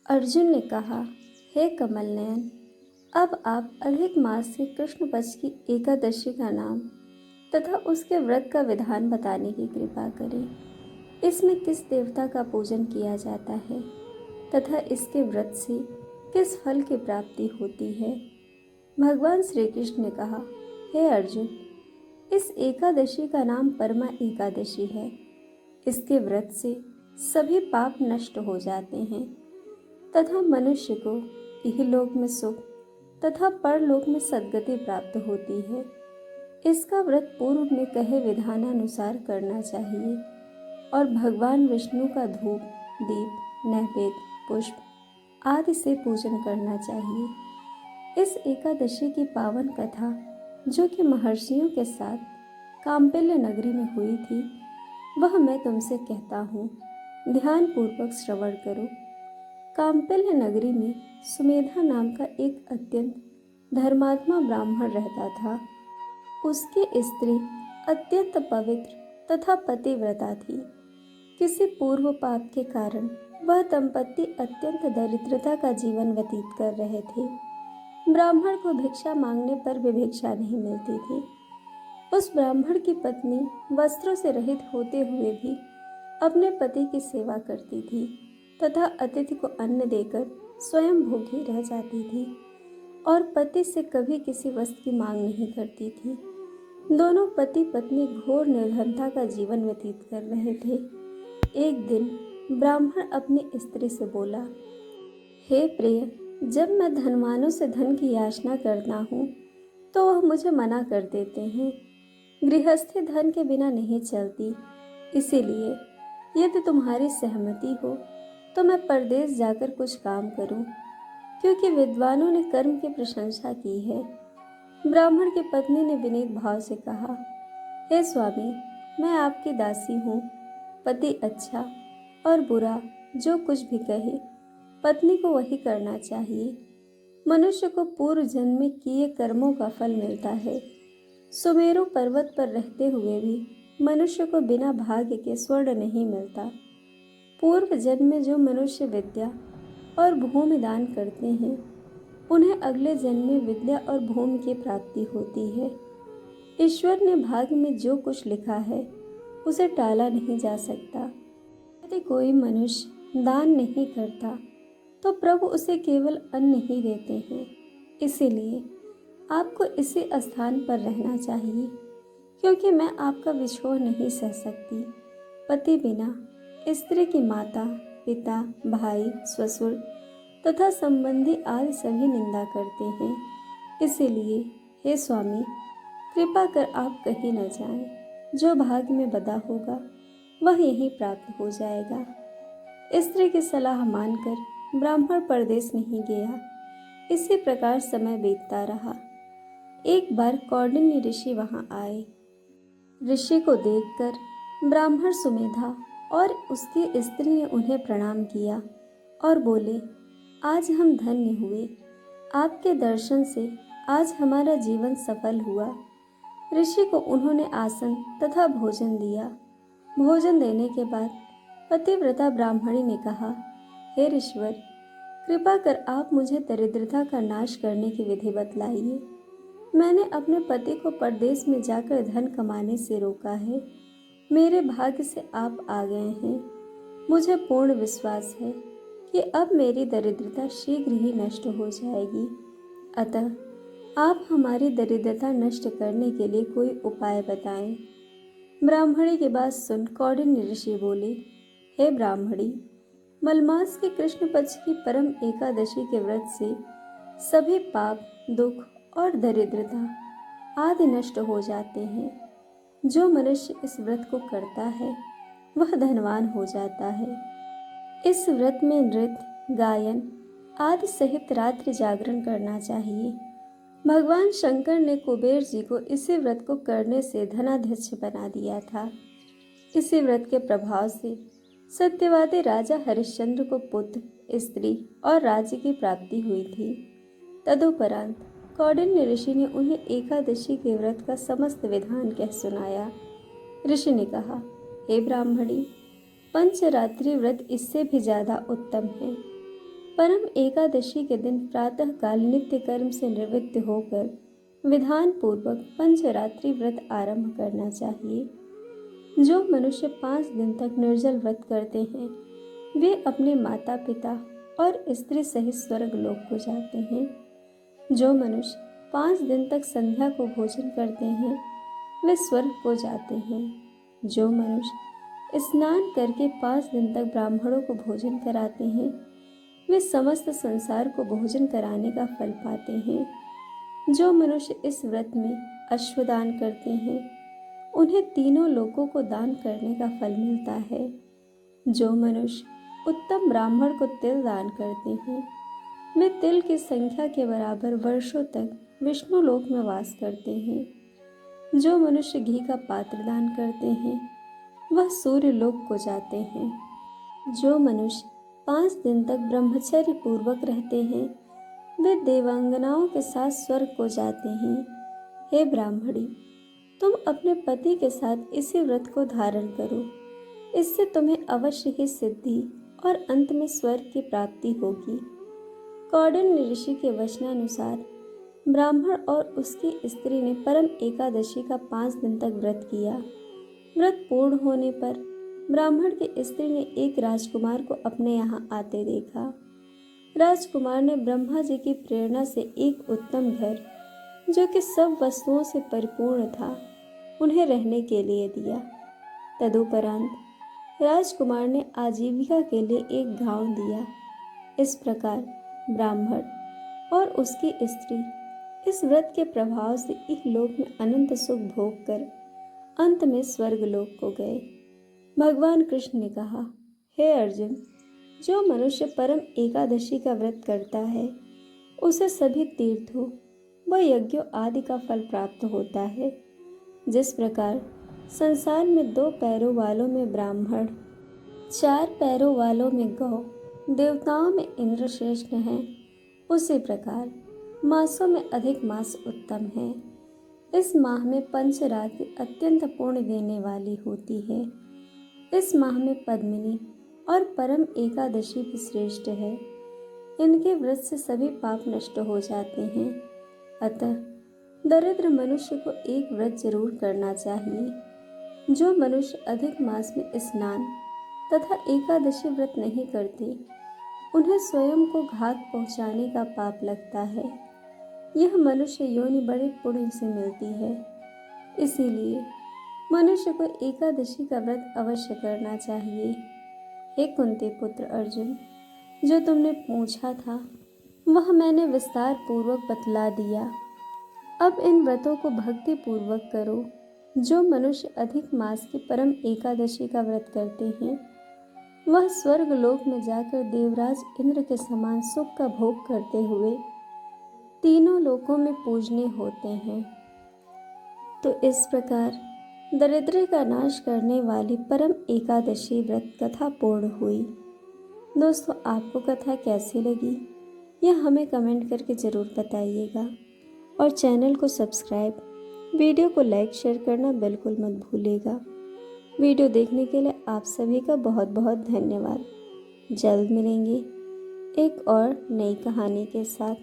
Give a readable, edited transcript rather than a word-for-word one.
अर्जुन ने कहा, हे कमल नयन, अब आप अधिक मास के कृष्ण पक्ष की एकादशी का नाम तथा उसके व्रत का विधान बताने की कृपा करें। इसमें किस देवता का पूजन किया जाता है तथा इसके व्रत से किस फल की प्राप्ति होती है। भगवान श्री कृष्ण ने कहा, हे अर्जुन, इस एकादशी का नाम परमा एकादशी है। इसके व्रत से सभी पाप नष्ट हो जाते हैं तथा मनुष्य को इहलोक में सुख तथा परलोक में सद्गति प्राप्त होती है। इसका व्रत पूर्व में कहे विधानानुसार करना चाहिए और भगवान विष्णु का धूप, दीप, नैवेद्य, पुष्प आदि से पूजन करना चाहिए। इस एकादशी की पावन कथा, जो कि महर्षियों के साथ काम्पिल्य नगरी में हुई थी, वह मैं तुमसे कहता हूँ, ध्यान पूर्वक श्रवण करो। काम्पिल्य नगरी में सुमेधा नाम का एक अत्यंत धर्मात्मा ब्राह्मण रहता था। उसकी स्त्री अत्यंत पवित्र तथा पतिव्रता थी। किसी पूर्व पाप के कारण वह दंपति अत्यंत दरिद्रता का जीवन व्यतीत कर रहे थे। ब्राह्मण को भिक्षा मांगने पर भी भिक्षा नहीं मिलती थी। उस ब्राह्मण की पत्नी वस्त्रों से रहित होते हुए भी अपने पति की सेवा करती थी तथा अतिथि को अन्न देकर स्वयं भूखी रह जाती थी और पति से कभी किसी वस्तु की मांग नहीं करती थी। दोनों पति पत्नी घोर निर्धनता का जीवन व्यतीत कर रहे थे। एक दिन ब्राह्मण अपनी स्त्री से बोला, हे प्रिय, जब मैं धनवानों से धन की याचना करता हूँ तो वह मुझे मना कर देते हैं। गृहस्थी धन के बिना नहीं चलती, इसीलिए यदि तुम्हारी सहमति हो तो मैं परदेश जाकर कुछ काम करूं, क्योंकि विद्वानों ने कर्म की प्रशंसा की है। ब्राह्मण की पत्नी ने विनीत भाव से कहा, हे स्वामी, मैं आपकी दासी हूँ। पति अच्छा और बुरा जो कुछ भी कहे, पत्नी को वही करना चाहिए। मनुष्य को पूर्व जन्म में किए कर्मों का फल मिलता है। सुमेरु पर्वत पर रहते हुए भी मनुष्य को बिना भाग्य के स्वर्ण नहीं मिलता। पूर्व जन्म में जो मनुष्य विद्या और भूमि दान करते हैं, उन्हें अगले जन्म में विद्या और भूमि की प्राप्ति होती है। ईश्वर ने भाग्य में जो कुछ लिखा है उसे टाला नहीं जा सकता। यदि कोई मनुष्य दान नहीं करता तो प्रभु उसे केवल अन्न ही देते हैं। इसीलिए आपको इसी स्थान पर रहना चाहिए, क्योंकि मैं आपका विछोह नहीं सह सकती। पति बिना स्त्री की माता, पिता, भाई, ससुर तथा संबंधी आदि सभी निंदा करते हैं। इसीलिए हे स्वामी, कृपा कर आप कहीं न जाएं। जो भाग्य में बदा होगा वह यहीं प्राप्त हो जाएगा। स्त्री की सलाह मानकर ब्राह्मण परदेश नहीं गया। इसी प्रकार समय बीतता रहा। एक बार कौंडिन्य ऋषि वहां आए। ऋषि को देखकर ब्राह्मण सुमेधा और उसकी स्त्री ने उन्हें प्रणाम किया और बोले, आज हम धन्य हुए। आपके दर्शन से आज हमारा जीवन सफल हुआ। ऋषि को उन्होंने आसन तथा भोजन दिया। भोजन देने के बाद पतिव्रता ब्राह्मणी ने कहा, हे ऋषिवर, कृपा कर आप मुझे दरिद्रता का नाश करने की विधि बतलाइए। मैंने अपने पति को परदेश में जाकर धन कमाने से रोका है। मेरे भाग्य से आप आ गए हैं। मुझे पूर्ण विश्वास है कि अब मेरी दरिद्रता शीघ्र ही नष्ट हो जाएगी। अतः आप हमारी दरिद्रता नष्ट करने के लिए कोई उपाय बताएं। ब्राह्मणी की बात सुन कौंडिन्य ऋषि बोले, हे ब्राह्मणी, मलमास के कृष्ण पक्ष की परम एकादशी के व्रत से सभी पाप, दुख और दरिद्रता आदि नष्ट हो जाते हैं। जो मनुष्य इस व्रत को करता है वह धनवान हो जाता है। इस व्रत में नृत्य, गायन आदि सहित रात्रि जागरण करना चाहिए। भगवान शंकर ने कुबेर जी को इसी व्रत को करने से धनाध्यक्ष बना दिया था। इसी व्रत के प्रभाव से सत्यवादी राजा हरिश्चंद्र को पुत्र, स्त्री और राज्य की प्राप्ति हुई थी। तदुपरांत कौंडिन्य ऋषि ने उन्हें एकादशी के व्रत का समस्त विधान कह सुनाया। ऋषि ने कहा, हे ब्राह्मणी, पंचरात्रि व्रत इससे भी ज्यादा उत्तम है। परम एकादशी के दिन प्रातःकाल नित्य कर्म से निवृत्त होकर विधान पूर्वक पंचरात्रि व्रत आरंभ करना चाहिए। जो मनुष्य 5 दिन तक निर्जल व्रत करते हैं वे अपने माता पिता और स्त्री सहित स्वर्ग लोक को जाते हैं। जो मनुष्य 5 दिन तक संध्या को भोजन करते हैं वे स्वर्ग को जाते हैं। जो मनुष्य स्नान करके 5 दिन तक ब्राह्मणों को भोजन कराते हैं वे समस्त संसार को भोजन कराने का फल पाते हैं। जो मनुष्य इस व्रत में अश्वदान करते हैं उन्हें तीनों लोकों को दान करने का फल मिलता है। जो मनुष्य उत्तम ब्राह्मण को तिल दान करते हैं वे तिल की संख्या के बराबर वर्षों तक विष्णु लोक में वास करते हैं। जो मनुष्य घी का पात्र दान करते हैं वह सूर्य लोक को जाते हैं। जो मनुष्य 5 दिन तक ब्रह्मचर्य पूर्वक रहते हैं वे देवांगनाओं के साथ स्वर्ग को जाते हैं। हे ब्राह्मणी, तुम अपने पति के साथ इसी व्रत को धारण करो, इससे तुम्हें अवश्य ही सिद्धि और अंत में स्वर्ग की प्राप्ति होगी। कौंडिन्य ऋषि के वचनानुसार ब्राह्मण और उसकी स्त्री ने परम एकादशी का 5 दिन तक व्रत किया। व्रत पूर्ण होने पर ब्राह्मण की स्त्री ने एक राजकुमार को अपने यहाँ आते देखा। राजकुमार ने ब्रह्मा जी की प्रेरणा से एक उत्तम घर जो कि सब वस्तुओं से परिपूर्ण था उन्हें रहने के लिए दिया। तदुपरांत राजकुमार ने आजीविका के लिए एक गांव दिया। इस प्रकार ब्राह्मण और उसकी स्त्री इस व्रत के प्रभाव से इहलोक में अनंत सुख भोग कर अंत में स्वर्ग लोक को गए। भगवान कृष्ण ने कहा, हे अर्जुन, जो मनुष्य परम एकादशी का व्रत करता है उसे सभी तीर्थों व यज्ञों आदि का फल प्राप्त होता है। जिस प्रकार संसार में 2 पैरों वालों में ब्राह्मण, 4 पैरों वालों में गौ, देवताओं में इंद्र श्रेष्ठ हैं, उसी प्रकार मासों में अधिक मास उत्तम है। इस माह में पंचरात्रि अत्यंत पुण्य देने वाली होती है। इस माह में पद्मिनी और परम एकादशी भी श्रेष्ठ है। इनके व्रत से सभी पाप नष्ट हो जाते हैं। अतः दरिद्र मनुष्य को एक व्रत जरूर करना चाहिए। जो मनुष्य अधिक मास में स्नान तथा एकादशी व्रत नहीं करते उन्हें स्वयं को घात पहुंचाने का पाप लगता है। यह मनुष्य योनि बड़े पुण्य से मिलती है। इसीलिए मनुष्य को एकादशी का व्रत अवश्य करना चाहिए। हे कुंती पुत्र अर्जुन, जो तुमने पूछा था वह मैंने विस्तार पूर्वक बतला दिया। अब इन व्रतों को भक्ति पूर्वक करो। जो मनुष्य अधिक मास की परम एकादशी का व्रत करते हैं वह स्वर्ग लोक में जाकर देवराज इंद्र के समान सुख का भोग करते हुए तीनों लोकों में पूजनीय होते हैं। तो इस प्रकार दरिद्र का नाश करने वाली परम एकादशी व्रत कथा पूर्ण हुई। दोस्तों, आपको कथा कैसी लगी यह हमें कमेंट करके ज़रूर बताइएगा और चैनल को सब्सक्राइब, वीडियो को लाइक शेयर करना बिल्कुल मत भूलिएगा। वीडियो देखने के लिए आप सभी का बहुत बहुत धन्यवाद। जल्द मिलेंगे एक और नई कहानी के साथ।